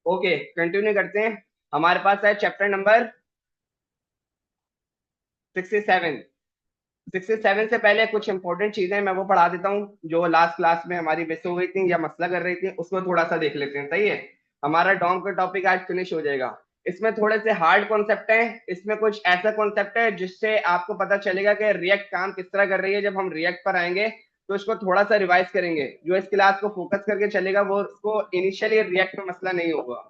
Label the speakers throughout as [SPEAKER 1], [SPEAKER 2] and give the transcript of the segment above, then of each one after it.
[SPEAKER 1] Okay, continue करते हैं। हमारे पास है चैप्टर नंबर 67। 67 से पहले कुछ इंपॉर्टेंट चीजें मैं वो पढ़ा देता हूँ जो लास्ट क्लास में हमारी मिस हो गई थी या मसला कर रही थी, उसको थोड़ा सा देख लेते हैं। सही है, हमारा डॉम का टॉपिक आज फिनिश हो जाएगा। इसमें थोड़े से हार्ड कॉन्सेप्ट है, इसमें कुछ ऐसा कॉन्सेप्ट है जिससे आपको पता चलेगा कि रिएक्ट काम किस तरह कर रही है। जब हम रिएक्ट पर आएंगे तो इसको थोड़ा सा रिवाइज करेंगे। जो इस क्लास को फोकस करके चलेगा वो उसको इनिशियली रिएक्ट में मसला नहीं होगा।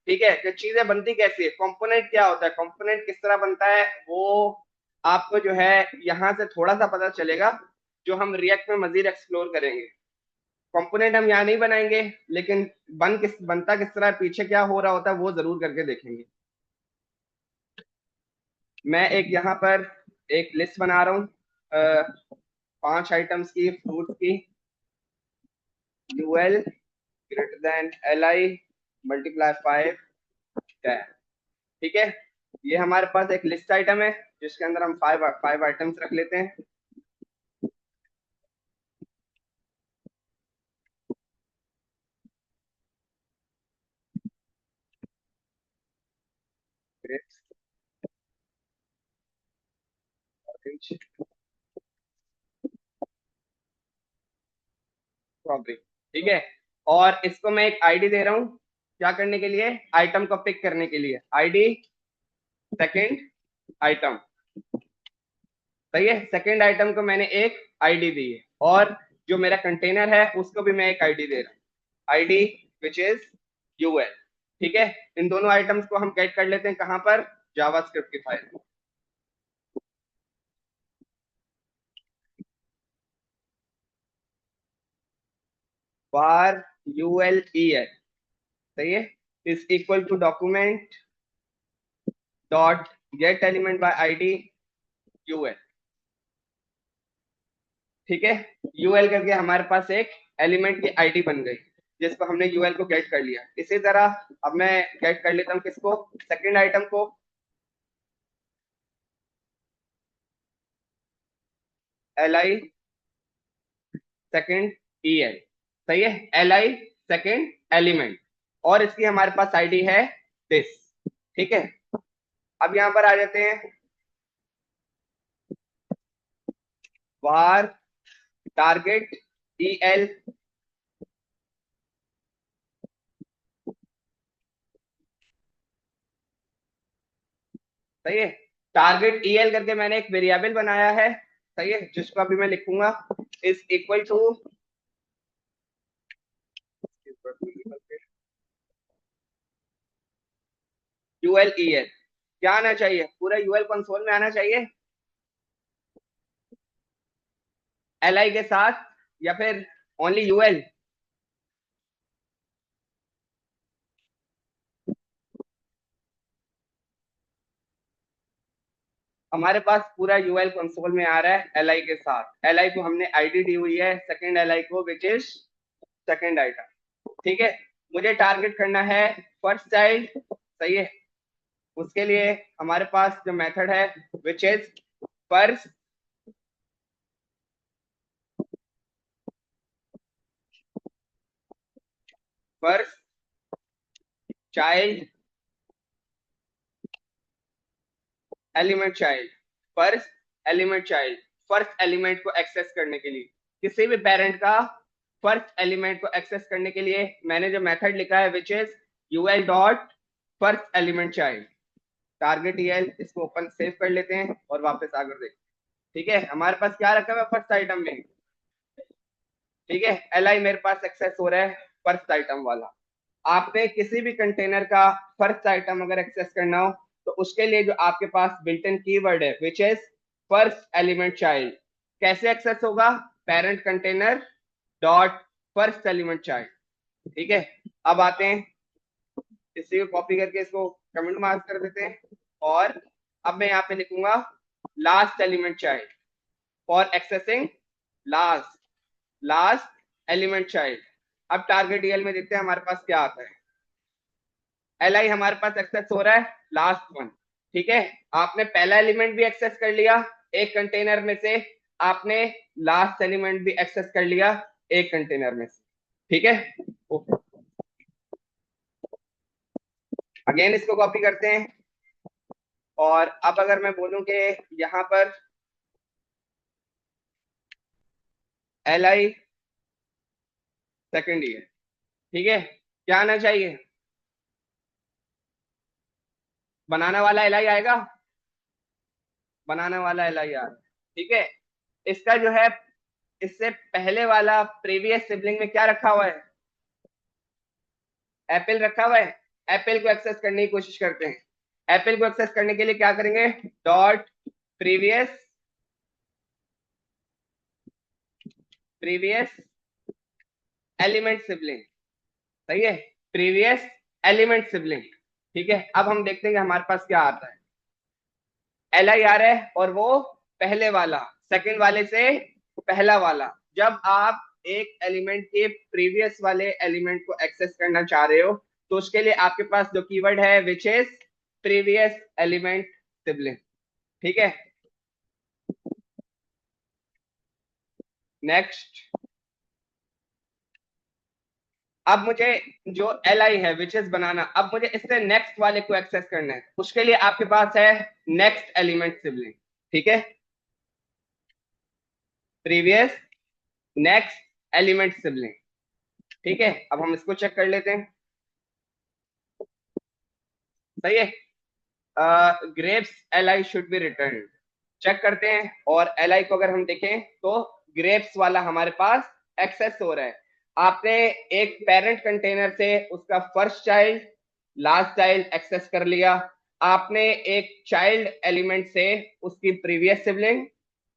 [SPEAKER 1] ठीक है, कि चीजें बनती कैसी है, कंपोनेंट क्या होता है, कंपोनेंट किस तरह बनता है, वो आपको जो है यहाँ से थोड़ा सा पता चलेगा, जो हम रिएक्ट में मजीद एक्सप्लोर करेंगे। कंपोनेंट हम यहाँ नहीं बनाएंगे, लेकिन बनता किस तरह है, पीछे क्या हो रहा होता है, वो जरूर करके देखेंगे। मैं एक यहाँ पर एक लिस्ट बना रहा हूँ 5 आइटम्स की, फ्रूट्स की। UL greater than L I multiply 5 10। ठीक है, ये हमारे पास एक लिस्ट आइटम है जिसके अंदर हम फाइव फाइव आइटम्स रख लेते हैं। Grapes, orange, strawberry. ठीक है, और इसको मैं एक आईडी दे रहा हूँ, क्या करने के लिए, आइटम को पिक करने के लिए। ID second item. सही है, सेकंड आइटम को मैंने एक आईडी दी है, और जो मेरा कंटेनर है उसको भी मैं एक आईडी दे रहा हूँ, आईडी विच इज यूएल। ठीक है, इन दोनों आइटम्स को हम गेट कर लेते हैं कहां पर, जावास्क्रिप्ट की फाइल में। var ulel, सही है, is equal to document dot get element by ID UL. ठीक है, यूएल करके हमारे पास एक एलिमेंट की आईडी बन गई, जिसको हमने यूएल को गेट कर लिया। इसी तरह अब मैं गेट कर लेता हूँ किसको, सेकंड आइटम को। L I second E L. सही है, एल आई सेकंड एलिमेंट, और इसकी हमारे पास आईडी है दिस। ठीक है, अब यहां पर आ जाते हैं, var टारगेट ई एल। सही है, टारगेट ई एल करके मैंने एक वेरिएबल बनाया है। सही है, जिसको अभी मैं लिखूंगा is equal to UL E L. क्या आना चाहिए, पूरा यूएल कंसोल में आना चाहिए, एल आई के साथ, या फिर ओनली यूएल। हमारे पास पूरा यूएल कंसोल में आ रहा है एल आई के साथ। एल आई को हमने आईडी दी हुई है सेकंड एल आई को, विच इज सेकंड आइटम। ठीक है, मुझे टारगेट करना है फर्स्ट चाइल्ड। सही है, उसके लिए हमारे पास जो मेथड है which is first first child element child. First element child, first element को एक्सेस करने के लिए, किसी भी पेरेंट का फर्स्ट एलिमेंट को एक्सेस करने के लिए मैंने जो मेथड लिखा है which is UL dot first element child target EL. इसको ओपन सेव कर लेते हैं और वापस आगे देखते हैं। ठीक है, हमारे पास क्या रखा हुआ है फर्स्ट आइटम में। ठीक है, एल आई मेरे पास एक्सेस हो रहा है फर्स्ट आइटम वाला। आपने किसी भी कंटेनर का फर्स्ट आइटम अगर एक्सेस करना हो तो उसके लिए जो आपके पास बिल्ट इन कीवर्ड है which is first element child. कैसे एक्सेस होगा, parent container dot first element child. ठीक है, अब आते हैं, इसी को कॉपी करके इसको कमेंट मार्क कर देते हैं, और अब मैं यहाँ पे लिखूंगा last element child for accessing last last element child. अब टारगेट ईएल में देखते हैं हमारे पास क्या आता है। एल आई हमारे पास एक्सेस हो रहा है लास्ट वन। ठीक है, आपने पहला एलिमेंट भी एक्सेस कर लिया एक कंटेनर में से, आपने लास्ट एलिमेंट भी एक्सेस कर लिया एक कंटेनर में से। ठीक है, ओके। अगेन इसको कॉपी करते हैं, और अब अगर मैं बोलूं कि यहाँ पर एल आई सेकेंड ईयर, ठीक है, क्या आना चाहिए? बनाना वाला एल आई आएगा, बनाने वाला एल आई आर, ठीक है। इसका जो है, इससे पहले वाला प्रीवियस सिबलिंग में क्या रखा हुआ है? एप्पल रखा हुआ है। एप्पल को एक्सेस करने की कोशिश करते हैं। एप्पल को एक्सेस करने के लिए क्या करेंगे? Dot previous, previous element sibling, सही है, प्रीवियस एलिमेंट सिबलिंग, ठीक है। अब हम देखते हैं कि हमारे पास क्या आता है। एल आई आ रहा है, और वो पहले वाला, सेकंड वाले से पहला वाला। जब आप एक एलिमेंट के प्रीवियस वाले एलिमेंट को एक्सेस करना चाह रहे हो, तो उसके लिए आपके पास जो कीवर्ड है which is previous element sibling, ठीक है। नेक्स्ट, अब मुझे जो एल आई है विच इज बनाना, अब मुझे इससे नेक्स्ट वाले को एक्सेस करना है, उसके लिए आपके पास है नेक्स्ट एलिमेंट सिबलिंग, ठीक है, प्रीवियस नेक्स्ट एलिमेंट सिबलिंग, ठीक है। अब हम इसको चेक कर लेते हैं, सही है। Grapes L I should be return, check करते हैं, और एल आई को अगर हम देखें तो ग्रेप्स वाला हमारे पास एक्सेस हो रहा है। आपने एक पेरेंट कंटेनर से उसका first child, last child access कर लिया। आपने एक चाइल्ड एलिमेंट से उसकी प्रीवियस सिबलिंग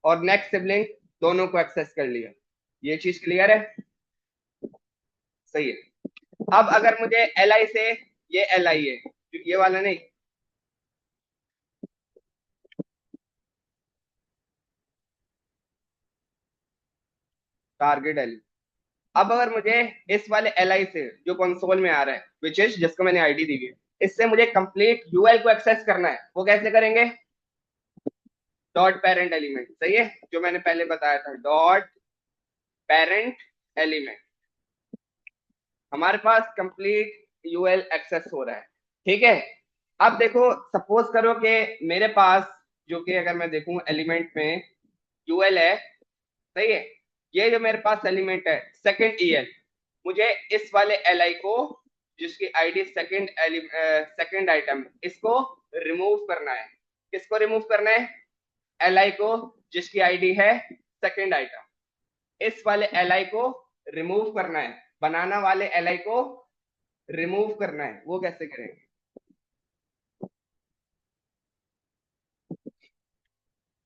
[SPEAKER 1] और नेक्स्ट सिबलिंग दोनों को एक्सेस कर लिया। ये चीज क्लियर है? सही है। अब अगर मुझे एल आई से, ये एल आई है, ये वाला नहीं, टारगेट एल, अब अगर मुझे इस वाले एल आई से जो कंसोल में आ रहा है विच इज, जिसको मैंने आईडी दी है, इससे मुझे कंप्लीट यूआई को एक्सेस करना है, वो कैसे करेंगे? डॉट पेरेंट एलिमेंट, सही है, जो मैंने पहले बताया था, डॉट पेरेंट एलिमेंट। हमारे पास कंप्लीट यूएल एक्सेस हो रहा है, ठीक है। अब देखो, सपोज करो कि मेरे पास, जो कि अगर मैं देखूं एलिमेंट में यूएल है, सही है, ये जो मेरे पास एलिमेंट है सेकंड ईएल, मुझे इस वाले एल आई को, जिसकी आईडी सेकंड सेकंड आइटम, इसको रिमूव करना है। किसको रिमूव करना है? एल आई को, जिसकी आईडी है सेकंड आइटम, इस वाले एल आई को रिमूव करना है, बनाना वाले एल आई को रिमूव करना है। वो कैसे करेंगे?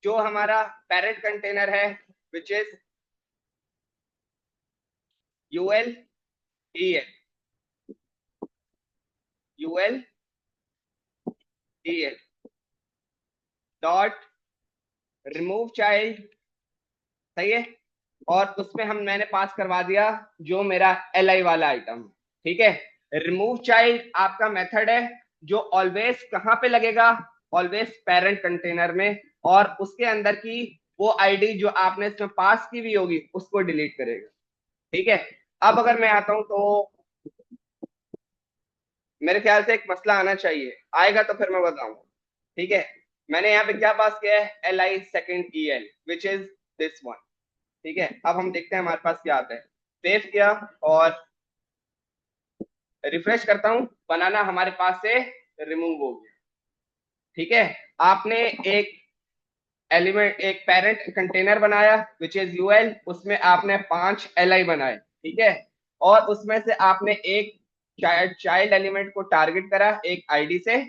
[SPEAKER 1] जो हमारा पेरेंट कंटेनर है which is UL E L, UL E L dot remove child, सही है, और उसमें मैंने पास करवा दिया जो मेरा एल आई वाला आइटम, ठीक है। रिमूव चाइल्ड आपका मेथड है, जो ऑलवेज कहाँ पे लगेगा? ऑलवेज पेरेंट कंटेनर में, और उसके अंदर की वो आईडी जो आपने इसमें पास की हुई होगी उसको डिलीट करेगा, ठीक है। अब अगर मैं आता हूं तो मेरे ख्याल से एक मसला आना चाहिए, आएगा तो फिर मैं बताऊंगा, ठीक है। मैंने यहाँ पे क्या पास किया है? L I second E L which is this one, ठीक है। अब हम देखते हैं हमारे पास क्या आता है। सेव किया और रिफ्रेश करता हूं, बनाना हमारे पास से रिमूव हो गया, ठीक है। आपने एक एलिमेंट, एक पेरेंट कंटेनर बनाया विच इज यूएल, उसमें आपने 5 एल आई बनाए, ठीक है, और उसमें से आपने एक चाइल्ड एलिमेंट को टारगेट करा एक आईडी से,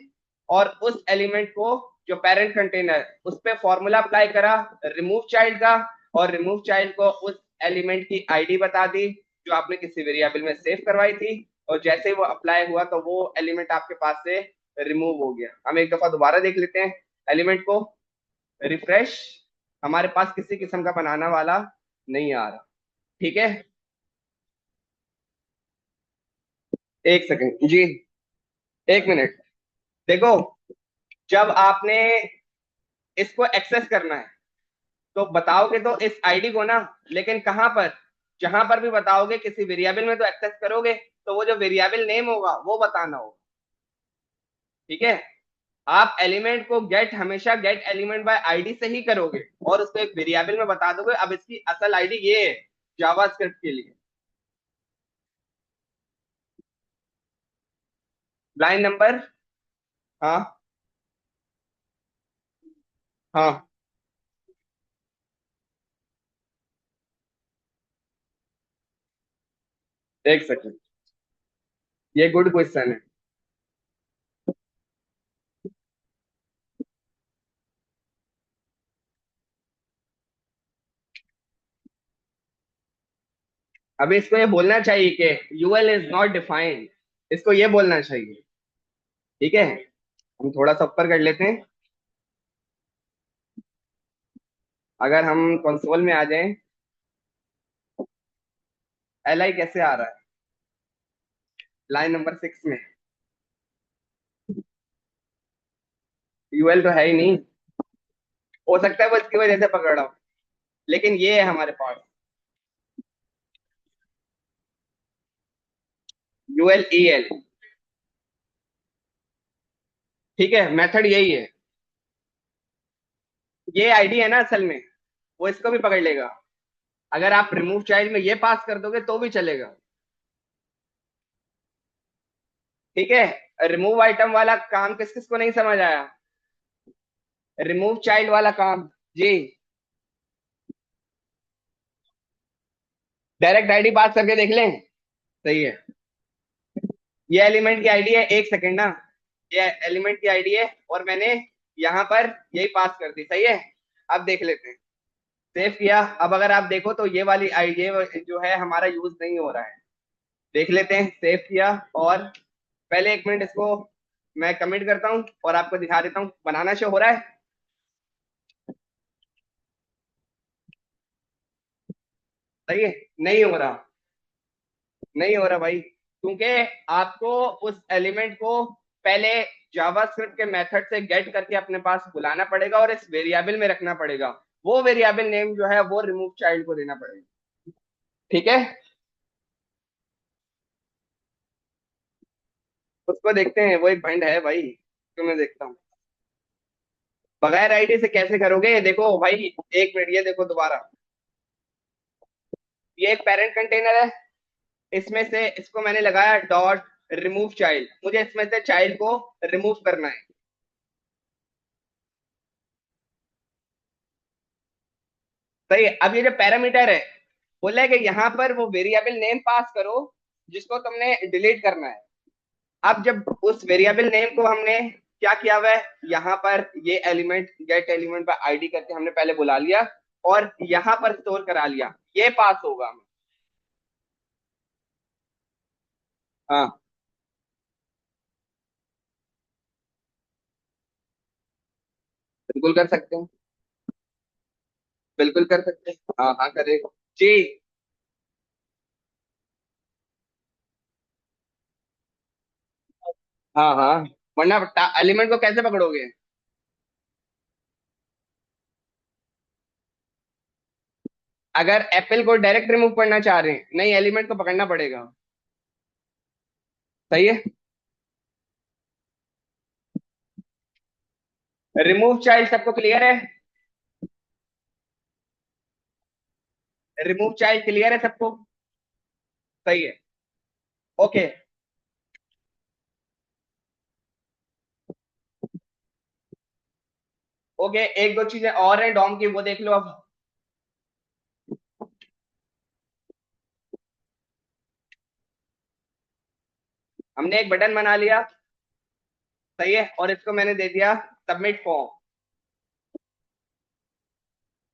[SPEAKER 1] और उस एलिमेंट को, जो पेरेंट कंटेनर, उस पर फॉर्मूला अप्लाई करा रिमूव चाइल्ड का, और रिमूव चाइल्ड को उस एलिमेंट की आईडी बता दी जो आपने किसी वेरिएबल में सेव करवाई थी, और जैसे ही वो अप्लाई हुआ तो वो एलिमेंट आपके पास से रिमूव हो गया। हम एक दफा दोबारा देख लेते हैं एलिमेंट को, रिफ्रेश, हमारे पास किसी किस्म का बनाना वाला नहीं आ रहा, ठीक है। एक सेकंड जी, एक मिनट, देखो, जब आपने इसको एक्सेस करना है तो बताओगे तो इस आईडी को ना, लेकिन कहां पर? जहां पर भी बताओगे किसी वेरिएबल में तो एक्सेस करोगे, तो वो जो वेरिएबल नेम होगा वो बताना होगा, ठीक है। आप एलिमेंट को गेट हमेशा गेट एलिमेंट बाय आईडी से ही करोगे और उसको एक वेरिएबल में बता दोगे। अब इसकी असल आईडी ये है जावास्क्रिप्ट के लिए। Line number. हाँ हाँ। एक सेकंड, ये गुड क्वेश्चन है। अभी इसको ये बोलना चाहिए कि यूएल इज नॉट डिफाइंड, इसको ये बोलना चाहिए। ठीक है, हम थोड़ा सा ऊपर कर लेते हैं। अगर हम कंसोल में आ जाएं, एल आई कैसे आ रहा है लाइन नंबर 6 में? यूएल तो है ही नहीं। हो सकता है वो इसकी वजह से पकड़ रहा हूं, लेकिन ये है हमारे पास यूएल ई एल। ठीक है, मेथड यही है। ये आईडी है ना असल में, वो इसको भी पकड़ लेगा। अगर आप रिमूव चाइल्ड में ये पास कर दोगे तो भी चलेगा। ठीक है, रिमूव आइटम वाला काम किस किस को नहीं समझ आया? रिमूव चाइल्ड वाला काम। जी, डायरेक्ट आईडी पास करके देख लें। सही है। ये एलिमेंट की आईडी है, एक सेकेंड ना, ये एलिमेंट की आईडी है और मैंने यहाँ पर यही पास कर दी। सही है, अब देख लेते हैं। सेव किया, अब अगर आप देखो तो ये वाली आईडी जो है हमारा यूज नहीं हो रहा है। देख लेते हैं, सेव किया और पहले एक मिनट इसको मैं कमिट करता हूँ और आपको दिखा देता हूँ बनाना शो हो रहा है। सही है, नहीं हो रहा, नहीं हो रहा भाई, क्योंकि आपको उस एलिमेंट को पहले जावास्क्रिप्ट के मेथड से गेट करके अपने पास बुलाना पड़ेगा और इस वेरिएबल में रखना पड़ेगा। वो वेरिएबल नेम जो है वो रिमूव चाइल्ड को देना पड़ेगा। ठीक है, उसको देखते हैं, वो एक भंड है भाई, तो मैं देखता हूँ। बगैर आईडी से कैसे करोगे? देखो भाई, एक मिनट, ये देखो दोबारा, ये एक पेरेंट कंटेनर है, इसमें से इसको मैंने लगाया डॉट रिमूव चाइल्ड, मुझे इसमें से चाइल्ड को रिमूव करना है। सही है, अब ये जो पैरामीटर है बोला है कि यहाँ पर वो वेरिएबल नेम पास करो जिसको तुमने डिलीट करना है। अब जब उस वेरिएबल नेम को हमने क्या किया हुआ है, यहाँ पर ये एलिमेंट गेट एलिमेंट पर आईडी करके हमने पहले बुला लिया और यहाँ पर स्टोर करा लिया, ये पास होगा हमें। हाँ, बिल्कुल कर सकते हैं, बिल्कुल कर सकते हैं, हाँ हाँ करेगा जी। हाँ हाँ, वरना एलिमेंट को कैसे पकड़ोगे? अगर एप्पल को डायरेक्ट रिमूव करना चाह रहे हैं, नहीं, एलिमेंट को पकड़ना पड़ेगा। सही है, रिमूव चाइल्ड सबको क्लियर है? रिमूव चाइल्ड क्लियर है सबको? सही है, ओके। ओके, एक दो चीजें और हैं डॉम की, वो देख लो अब। हमने एक बटन बना लिया, सही है, और इसको मैंने दे दिया सबमिट फॉर्म।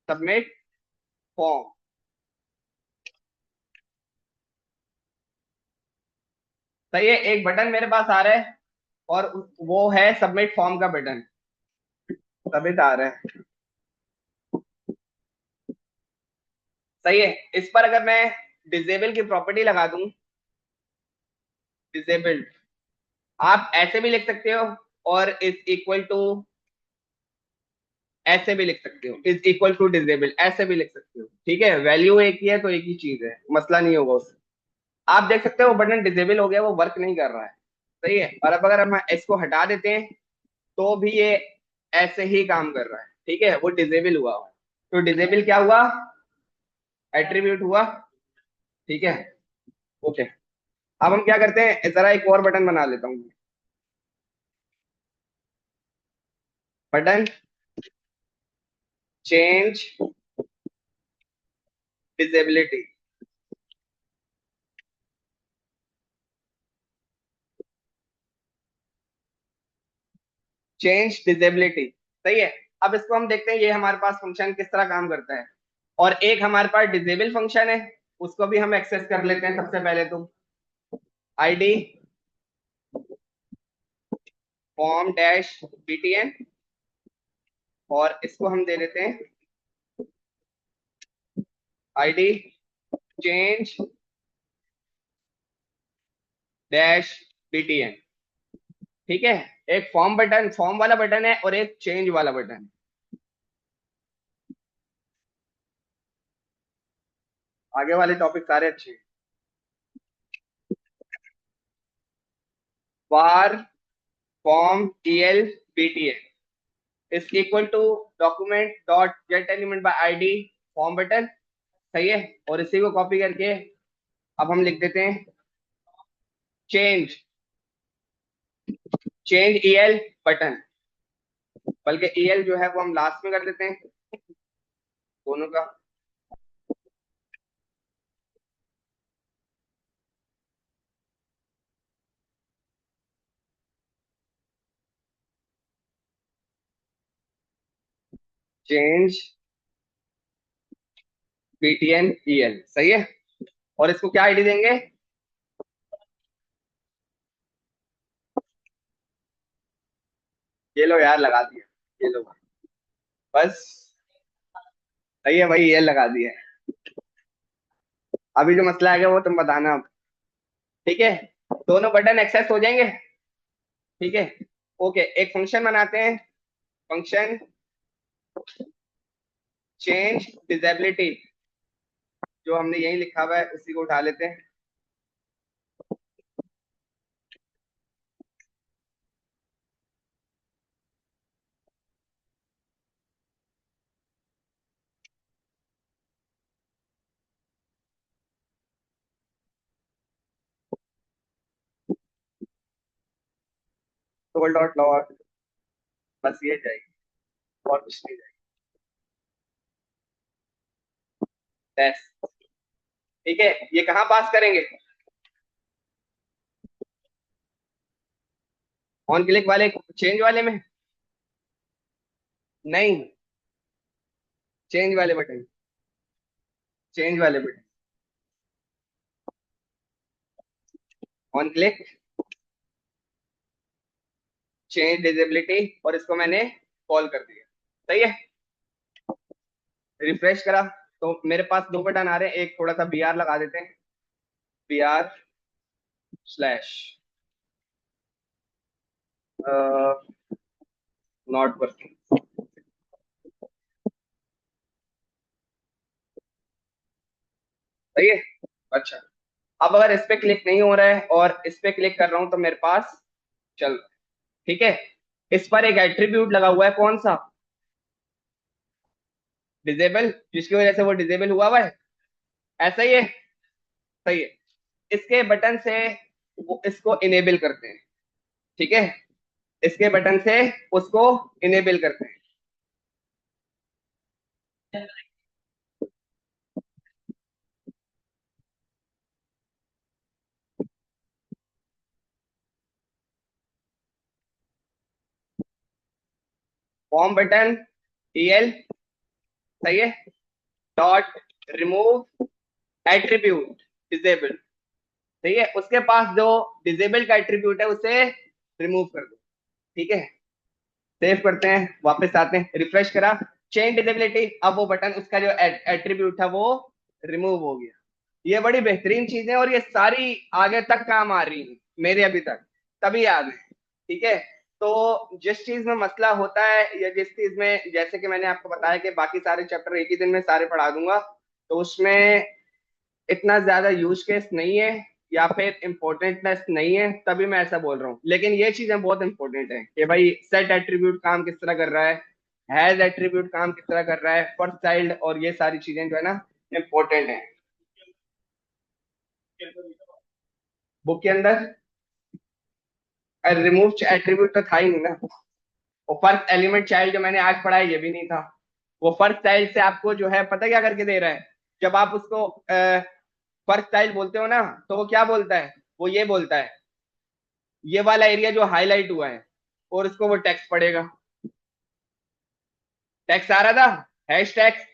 [SPEAKER 1] Submit form. सही है, एक बटन मेरे पास आ रहा है और वो है सबमिट फॉर्म का बटन। सबमिट आ रहा है। सही है, इस पर अगर मैं डिसेबल की प्रॉपर्टी लगा दूं, डिसेबल्ड, आप ऐसे भी लिख सकते हो और इज इक्वल टू, ऐसे भी लिख सकते हो, इज इक्वल टू डिसेबल, ऐसे भी लिख सकते हो। ठीक है, वैल्यू एक ही है तो एक ही चीज है, मसला नहीं होगा उससे। आप देख सकते हो वो बटन डिसेबल हो गया, वो वर्क नहीं कर रहा है। सही है। और अब अगर हम इसको हटा देते हैं तो भी ये ऐसे ही काम कर रहा है, ठीक है, वो डिजेबल हुआ हुआ है। तो डिजेबल क्या हुआ, एट्रीब्यूट हुआ, ठीक है। ओके, अब हम क्या करते हैं, जरा एक और बटन बना लेता हूँ। Button change disability, change disability, सही है। अब इसको हम देखते हैं ये हमारे पास फंक्शन किस तरह काम करता है। और एक हमारे पास डिजेबल फंक्शन है, उसको भी हम एक्सेस कर लेते हैं। सबसे पहले तो आईडी फॉर्म डैश btn, और इसको हम दे देते हैं आईडी चेंज डैश btn, ठीक है। एक फॉर्म बटन, फॉर्म वाला बटन है, और एक चेंज वाला बटन है। आगे वाले टॉपिक सारे अच्छे हैं। var form el btn is equal to document dot get element by ID form button, सही है। और इसी को कॉपी करके अब हम लिख देते हैं चेंज, चेंज el बटन, बल्कि el जो है वो हम लास्ट में कर देते हैं दोनों का। चेंज btn el, सही है। और इसको क्या आईडी देंगे, ये लो यार लगा दिया, ये लो बस, सही है भाई, ये लगा दिया है। अभी जो मसला आ गया वो तुम बताना अब, ठीक है। दोनों बटन एक्सेस हो जाएंगे, ठीक है। ओके, एक फंक्शन बनाते हैं, फंक्शन चेंज डिजेबिलिटी, जो हमने यही लिखा हुआ है उसी को उठा लेते हैं। डबल डॉट लॉग, बस ये जाएगी और कुछ नहीं जाएगी, टेस्ट, ठीक है। ये कहाँ पास करेंगे, ऑन क्लिक वाले चेंज वाले में, नहीं, चेंज वाले बटन, चेंज वाले button, on click change disability, और इसको मैंने कॉल कर दिया, सही है। रिफ्रेश करा तो मेरे पास दो बटन आ रहे हैं, एक थोड़ा सा बी आर लगा देते हैं, B R slash not working, सही है। अच्छा, अब अगर इस पे क्लिक नहीं हो रहा है और इस पे क्लिक कर रहा हूं तो मेरे पास चल रहा है, ठीक है। इस पर एक एट्रीब्यूट लगा हुआ है, कौन सा, डिजेबल, जिसकी वजह से वो डिजेबल हुआ है, ऐसा ही है, सही है। इसके बटन से वो इसको इनेबल करते हैं, ठीक है। इसके बटन से उसको इनेबल करते हैं। फॉर्म बटन el, सही है, डॉट रिमूव एट्रीब्यूट डिजेबल, सही है। उसके पास जो डिजेबल का एट्रीब्यूट है उसे रिमूव कर दो, ठीक है। सेव करते हैं, वापस आते हैं, रिफ्रेश करा, चेंज डिजेबिलिटी, अब वो बटन उसका जो एट्रीब्यूट था वो रिमूव हो गया। ये बड़ी बेहतरीन चीज है, और ये सारी आगे तक काम आ रही है मेरे अभी तक, तभी याद है, ठीक है। तो जिस चीज में मसला होता है या जिस चीज में, जैसे कि मैंने आपको बताया कि बाकी सारे चैप्टर एक ही दिन में सारे पढ़ा दूंगा, तो उसमें इतना ज्यादा यूज केस नहीं है, या फिर इम्पोर्टेंटनेस नहीं है, तभी मैं ऐसा बोल रहा हूँ। लेकिन ये चीजें बहुत इंपॉर्टेंट है कि भाई सेट एट्रीब्यूट काम किस तरह कर रहा है, हैज एट्रीब्यूट काम किस तरह कर रहा है, फर्स्ट चाइल्ड, और ये सारी चीजें जो है ना इम्पोर्टेंट है। बुक के अंदर रिमूव एट्रीब्यूट तो था ही नहीं ना। वो फर्स्ट एलिमेंट चाइल्ड जो मैंने आज पढ़ा है ये भी नहीं था। वो फर्स्ट चाइल्ड से आपको जो है पता क्या करके दे रहा है, जब आप उसको फर्स्ट चाइल्ड बोलते हो ना, तो वो क्या बोलता है, वो ये बोलता है ये वाला एरिया जो हाईलाइट हुआ है, और उसको वो टेक्स्ट पढ़ेगा। टेक्स्ट आ रहा था, हैश टैक्स,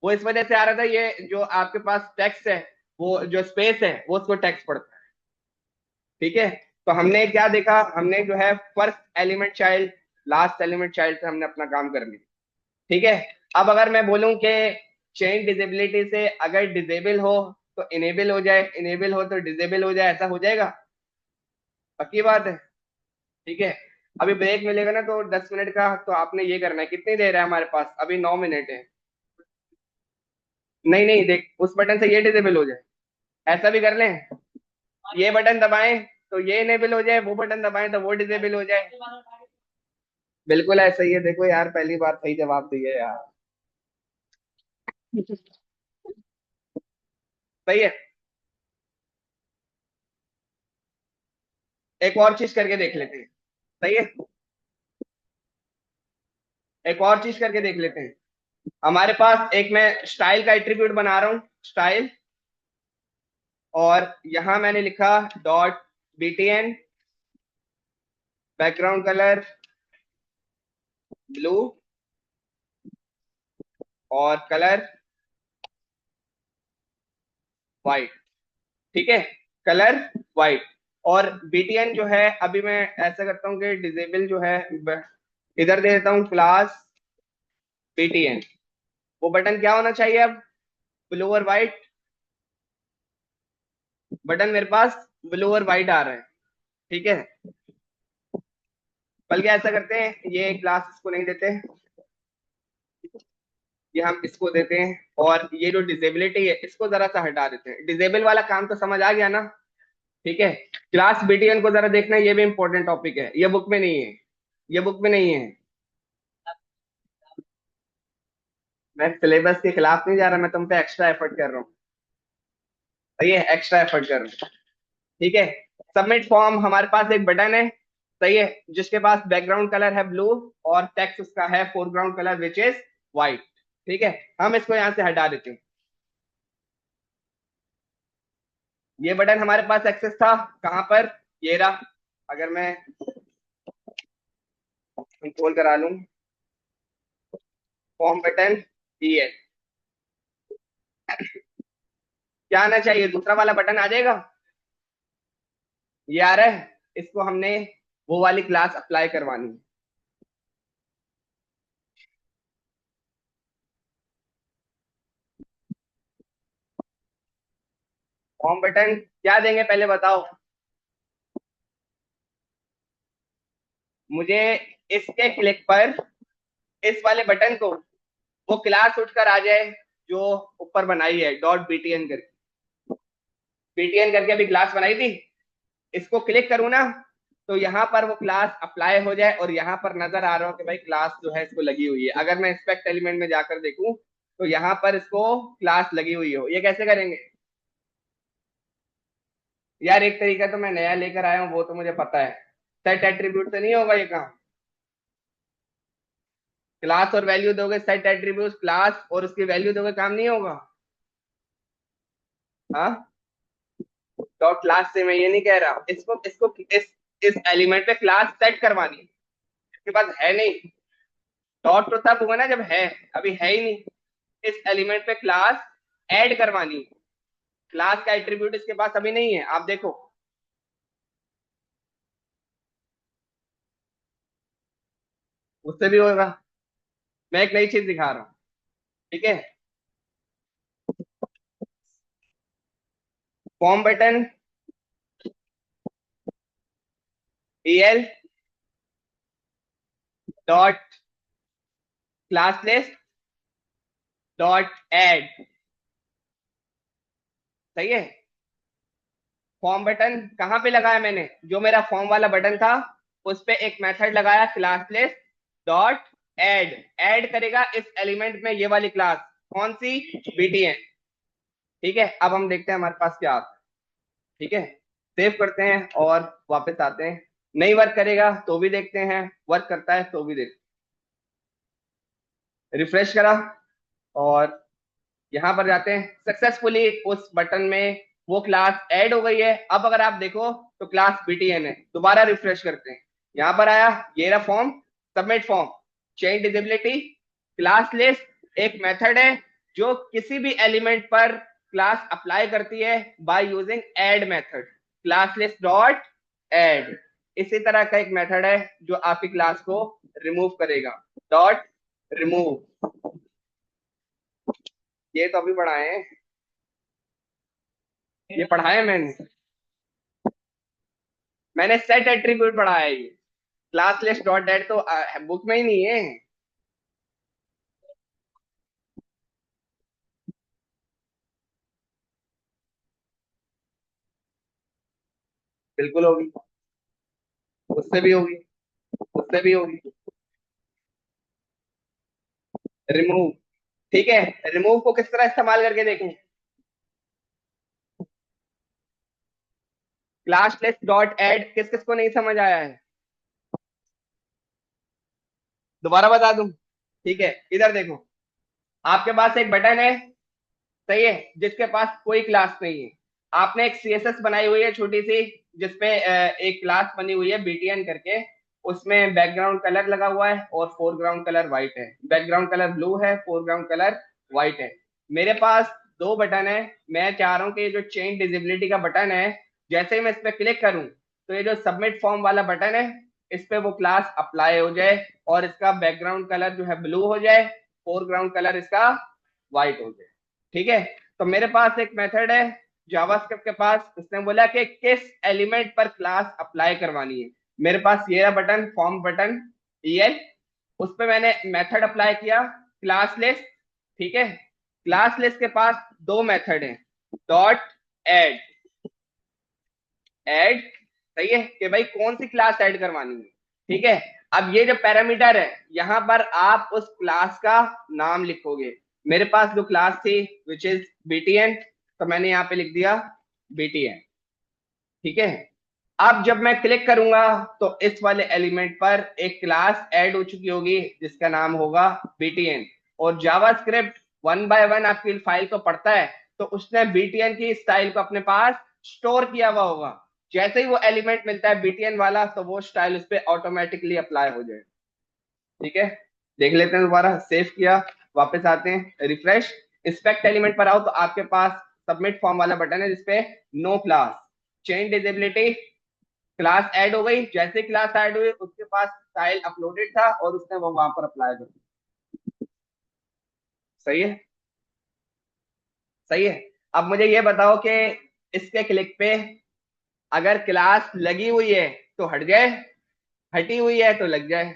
[SPEAKER 1] वो इस वजह से आ रहा था, ये जो आपके पास टेक्स्ट है, वो जो स्पेस है वो उसको टेक्स्ट पढ़ता है। ठीक है, तो हमने क्या देखा, हमने जो है first element child last element child से हमने अपना काम कर लिया। ठीक है, अब अगर मैं बोलूं कि चेन डिजेबिलिटी से अगर डिजेबल हो तो इनेबल हो जाए, इनेबल हो तो डिजेबल हो जाए, ऐसा हो जाएगा? पक्की बात है। ठीक है, अभी ब्रेक मिलेगा ना तो 10 मिनट का, तो आपने ये करना है, कितनी देर है हमारे पास, अभी 9 मिनट है। नहीं नहीं, देख उस बटन से ये डिजेबल हो जाए, ऐसा भी कर लें, ये बटन दबाएं तो ये इनेबल हो जाए, वो बटन दबाएं तो वो डिजेबल हो जाए। बिल्कुल ऐसा ही है, देखो यार पहली बार सही जवाब दिए यार। सही है। एक और चीज करके देख लेते हैं। सही है, एक और चीज करके देख लेते हैं। हमारे पास एक मैं स्टाइल का एट्रीब्यूट बना रहा हूँ, स्टाइल, और यहां मैंने लिखा dot btn background colour blue और कलर वाइट। ठीक है, कलर वाइट। और btn जो है, अभी मैं ऐसा करता हूँ कि डिजेबल जो है इधर दे देता हूँ क्लास btn। वो बटन क्या होना चाहिए अब, ब्लू और व्हाइट। बटन मेरे पास ब्लू और व्हाइट आ रहा है। ठीक है, बल्कि ऐसा करते हैं, ये क्लास इसको नहीं देते, ये हम इसको देते हैं, और ये जो डिजेबिलिटी है इसको जरा सा हटा देते हैं। डिजेबल वाला काम तो समझ आ गया ना। ठीक है, क्लास बीटीएन को जरा देखना, ये भी इंपॉर्टेंट टॉपिक है, ये बुक में नहीं है, ये बुक में नहीं है। मैं सिलेबस के खिलाफ नहीं जा रहा, मैं तुम पे एक्स्ट्रा एफर्ट कर रहा हूँ। सही है, एक्स्ट्रा एफर्ट कर रहा हूँ। ठीक है, सबमिट फॉर्म, हमारे पास एक बटन है, सही है, जिसके पास बैकग्राउंड कलर है ब्लू और टेक्स्ट उसका है foreground colour which is white. ठीक है, हम इसको यहाँ से हटा देते हैं। ये बटन हमारे पास एक्सेस था कहां पर, ये रहा। अगर मैं कंट्रोल करा लूं, फॉर्म बटन, ये क्या आना चाहिए, दूसरा वाला बटन आ जाएगा, ये आ रहा है। इसको हमने वो वाली क्लास अप्लाई करवानी है। फॉर्म बटन क्या देंगे पहले बताओ मुझे। इसके क्लिक पर इस वाले बटन को, वो क्लास उठकर आ जाए जो ऊपर बनाई है डॉट बीटीएन करके, बीटीएन करके अभी क्लास बनाई थी, इसको क्लिक करूँ ना, तो यहाँ पर वो क्लास अप्लाई हो जाए, और यहाँ पर नजर आ रहा हो कि भाई क्लास जो है इसको लगी हुई है। अगर मैं इंस्पेक्ट एलिमेंट में जाकर देखूं तो यहाँ पर इसको क्लास लगी हुई हो, ये कैसे करेंगे यार? एक तरीका तो मैं नया लेकर आया हूँ, वो तो मुझे पता है, सेट एट्रीब्यूट से नहीं होगा ये काम। क्लास और वैल्यू दोगे, सेट एट्रीब्यूट क्लास और उसकी वैल्यू दोगे, काम नहीं होगा। हाँ, डॉट क्लास से मैं ये नहीं कह रहा, इसको इसको इस एलिमेंट पे क्लास सेट करवानी है, इसके पास है नहीं। डॉट तो तब हुआ ना जब है, अभी है ही नहीं। इस एलिमेंट पे क्लास ऐड करवानी है, क्लास का एट्रीब्यूट इसके पास अभी नहीं है, आप देखो। उससे भी होगा, मैं एक नई चीज दिखा रहा हूँ। ठीक है, form button L dot class list dot add. सही है, फॉर्म बटन कहाँ पे लगाया मैंने, जो मेरा फॉर्म वाला बटन था उस पे एक मेथड लगाया क्लासलेस डॉट ऐड, ऐड करेगा इस एलिमेंट में ये वाली क्लास, कौन सी, बीटीएन। ठीक है, अब हम देखते हैं हमारे पास क्या आता है। ठीक है, सेव करते हैं और वापस आते हैं। नहीं वर्क करेगा तो भी देखते हैं, वर्क करता है तो भी देखते हैं। रिफ्रेश करा और यहां पर जाते हैं, सक्सेसफुली उस बटन में वो क्लास ऐड हो गई है। अब अगर आप देखो तो क्लास बीटीएन है। दोबारा रिफ्रेश करते हैं, यहां पर आया, ये रहा form, submit form, change disability, class list एक मेथड है जो किसी भी एलिमेंट पर क्लास अप्लाई करती है by using add method, class list dot add. इसी तरह का एक मेथड है जो आपकी क्लास को रिमूव करेगा, डॉट रिमूव। ये तो अभी पढ़ाए हैं, ये पढ़ाया मैंने सेट एट्रीब्यूट पढ़ा है ये। क्लास लिस्ट डॉट डेट तो बुक में ही नहीं है। बिल्कुल होगी, उससे भी होगी, उससे भी होगी। रिमूव, ठीक है, रिमूव को किस तरह इस्तेमाल करके देखें। क्लास लिस्ट डॉट ऐड किस किस को नहीं समझ आया है, दोबारा बता दूं। ठीक है, इधर देखो, आपके पास एक बटन है, सही है, जिसके पास कोई क्लास नहीं है। आपने एक सीएसएस बनाई हुई है छोटी सी, जिसपे एक क्लास बनी हुई है बीटीएन करके, उसमें बैकग्राउंड कलर लगा हुआ है और फोरग्राउंड कलर व्हाइट है, बैकग्राउंड कलर ब्लू है, फोरग्राउंड कलर व्हाइट है। मेरे पास दो बटन है, मैं चाह रहा हूँ कि ये जो चेंज डिजिबिलिटी का बटन है, जैसे ही मैं इस पर क्लिक करूँ तो ये जो सबमिट फॉर्म वाला बटन है, इस पे वो क्लास अप्लाई हो जाए और इसका बैकग्राउंड कलर जो है ब्लू हो जाए, फोरग्राउंड कलर इसका व्हाइट हो जाए। ठीक है, तो मेरे पास एक मेथड है जावास्क्रिप्ट के पास, उसने बोला कि किस एलिमेंट पर क्लास अप्लाई करवानी है। मेरे पास ये बटन, फॉर्म बटन ईएल, उस पर मैंने मेथड अप्लाई किया क्लास लिस्ट। ठीक है, क्लास लिस्ट के पास दो मेथड हैं, डॉट ऐड, ऐड, सही है, कि भाई कौन सी क्लास ऐड करवानी है। ठीक है, अब ये जो पैरामीटर है, यहां पर आप उस क्लास का नाम लिखोगे। मेरे पास जो क्लास थी विच इज बीटीएन, तो मैंने यहाँ पे लिख दिया बीटीएन। ठीक है, अब जब मैं क्लिक करूंगा तो इस वाले एलिमेंट पर एक क्लास ऐड हो चुकी होगी जिसका नाम होगा बीटीएन। और जावास्क्रिप्ट वन बाय वन आपकी फाइल को पढ़ता है, तो उसने बीटीएन की स्टाइल को अपने पास स्टोर किया हुआ होगा। जैसे ही वो एलिमेंट मिलता है बीटीएन वाला, तो वो स्टाइल उस पर ऑटोमेटिकली अप्लाई हो जाए। ठीक है, देख लेते हैं, दोबारा सेव किया, वापस आते हैं, रिफ्रेश, इंस्पेक्ट एलिमेंट पर आओ तो आपके पास सबमिट फॉर्म वाला बटन है जिसपे no class, change disability, class add हो गई। जैसे क्लास ऐड हुई उसके पास स्टाइल अपलोडेड था और उसने वो वहां पर अप्लाई कर दिया। सही है, सही है। अब मुझे ये बताओ कि इसके क्लिक पे अगर क्लास लगी हुई है तो हट जाए, हटी हुई है तो लग जाए।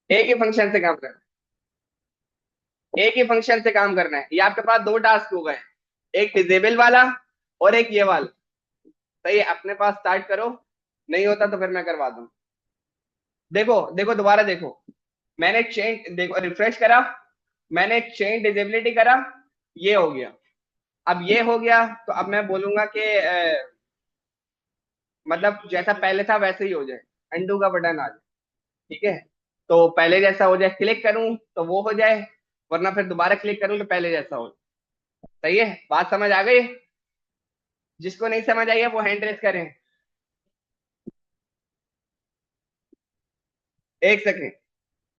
[SPEAKER 1] एक ही फंक्शन से काम करना है, एक ही फंक्शन से काम करना है। ये आपके पास दो टास्क हो गए, एक डिजेबल वाला और एक ये वाला। सही है, अपने पास स्टार्ट करो, नहीं होता तो फिर मैं करवा दूं। देखो देखो, दोबारा देखो, मैंने चेंज, देखो रिफ्रेश करा, मैंने चेंज डिजेबिलिटी करा, ये हो गया। अब ये हो गया तो अब मैं बोलूंगा कि मतलब जैसा पहले था वैसे ही हो जाए, अंडू का बटन आ जाए। ठीक है, तो पहले जैसा हो जाए, क्लिक करूं तो वो हो जाए, वरना फिर दोबारा क्लिक करूं तो पहले जैसा हो। सही है, बात समझ आ गई। जिसको नहीं समझ आई है वो हैंड रेस करें। एक सेकेंड,